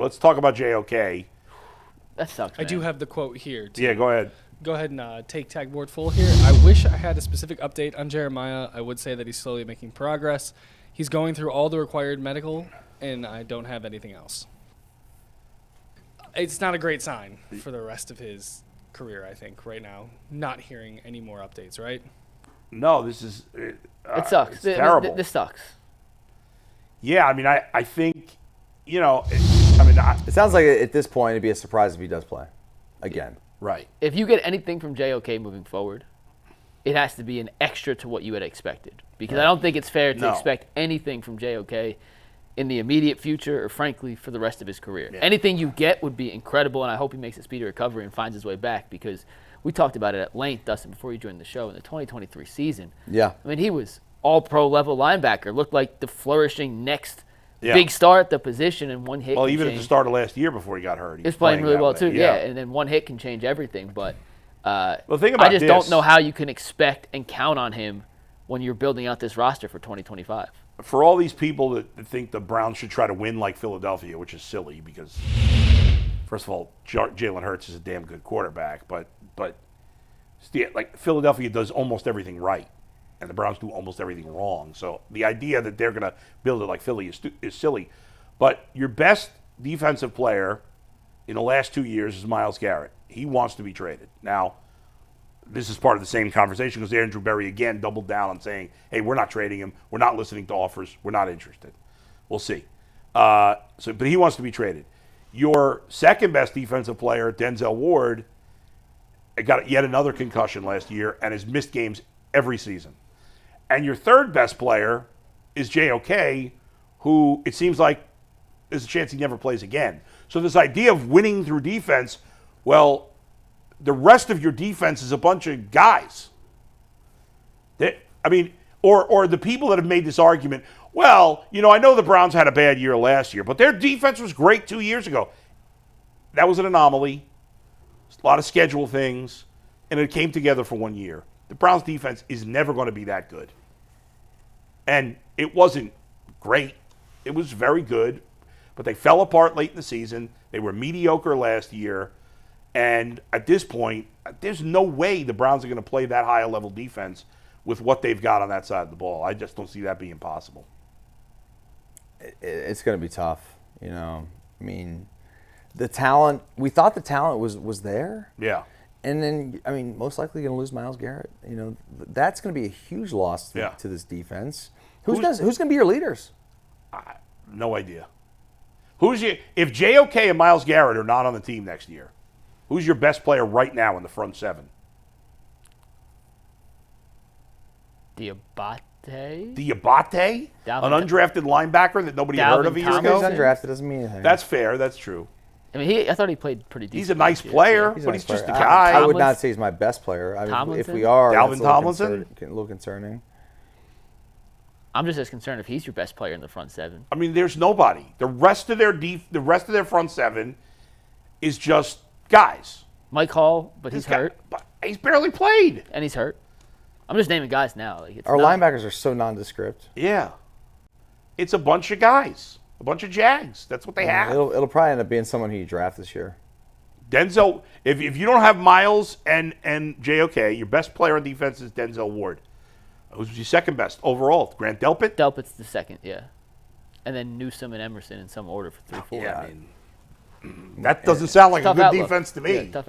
let's talk about JOK. That sucks, man. I do have the quote here. Too. Yeah, go ahead. Go ahead and take tag board full here. I wish I had a specific update on Jeremiah. I would say that he's slowly making progress. He's going through all the required medical, and I don't have anything else. It's not a great sign for the rest of his career, I think, right now. Not hearing any more updates, right? No, this is... it sucks. It's terrible. This sucks. Yeah, I mean, I think, you know... It sounds like at this point it'd be a surprise if he does play again. Right. If you get anything from JOK moving forward, it has to be an extra to what you had expected. Because I don't think it's fair to expect anything from JOK in the immediate future or, frankly, for the rest of his career. Yeah. Anything you get would be incredible, and I hope he makes a speedy recovery and finds his way back because we talked about it at length, Dustin, before you joined the show in the 2023 season. Yeah. I mean, he was all-pro level linebacker, looked like the flourishing next big star at the position, and one hit Well, can even change. at the start of last year before he got hurt. He was playing really well, too, yeah. And then one hit can change everything. But the thing about I just don't know how you can expect and count on him when you're building out this roster for 2025. For all these people that think the Browns should try to win like Philadelphia, which is silly because, first of all, Jalen Hurts is a damn good quarterback, but like Philadelphia does almost everything right, and the Browns do almost everything wrong. So the idea that they're going to build it like Philly is silly. But your best defensive player in the last 2 years is Myles Garrett. He wants to be traded. Now, this is part of the same conversation because Andrew Berry again doubled down on saying, hey, we're not trading him. We're not listening to offers. We're not interested. We'll see. But he wants to be traded. Your second best defensive player, Denzel Ward, got yet another concussion last year and has missed games every season. And your third best player is JOK, who it seems like there's a chance he never plays again. So this idea of winning through defense, well, the rest of your defense is a bunch of guys. Or the people that have made this argument, well, you know, I know the Browns had a bad year last year, but their defense was great 2 years ago. That was an anomaly. A lot of schedule things, and it came together for 1 year. The Browns defense is never going to be that good. And it wasn't great. It was very good, but they fell apart late in the season. They were mediocre last year. And at this point, there's no way the Browns are going to play that high a level defense with what they've got on that side of the ball. I just don't see that being possible. It's going to be tough, you know. I mean, the talent, we thought the talent was there. Yeah. And then, I mean, most likely going to lose Myles Garrett. You know, that's going to be a huge loss to this defense. Who's going to be your leaders? No idea. If JOK and Myles Garrett are not on the team next year, who's your best player right now in the front seven? Diabate? An undrafted linebacker that nobody heard of a year ago? He's undrafted doesn't mean anything. That's fair. That's true. I mean, I thought he played pretty decent. He's a nice player, but he's just a guy. I would not say he's my best player. I mean, if we are, Dalvin Tomlinson? A little concerning. I'm just as concerned if he's your best player in the front seven. I mean, there's nobody. The rest of their front seven is just guys. Mike Hall, but he's hurt. But he's barely played. And he's hurt. I'm just naming guys now. Our linebackers are so nondescript. Yeah. It's a bunch of guys. A bunch of Jags. That's what they have. It'll probably end up being someone who you draft this year. Denzel, if you don't have Myles and JOK, your best player on defense is Denzel Ward. Who's your second best overall? Grant Delpit? Delpit's the second, yeah. And then Newsome and Emerson in some order for 3-4. Yeah, I mean, that doesn't sound like a good defense to me. Yeah, tough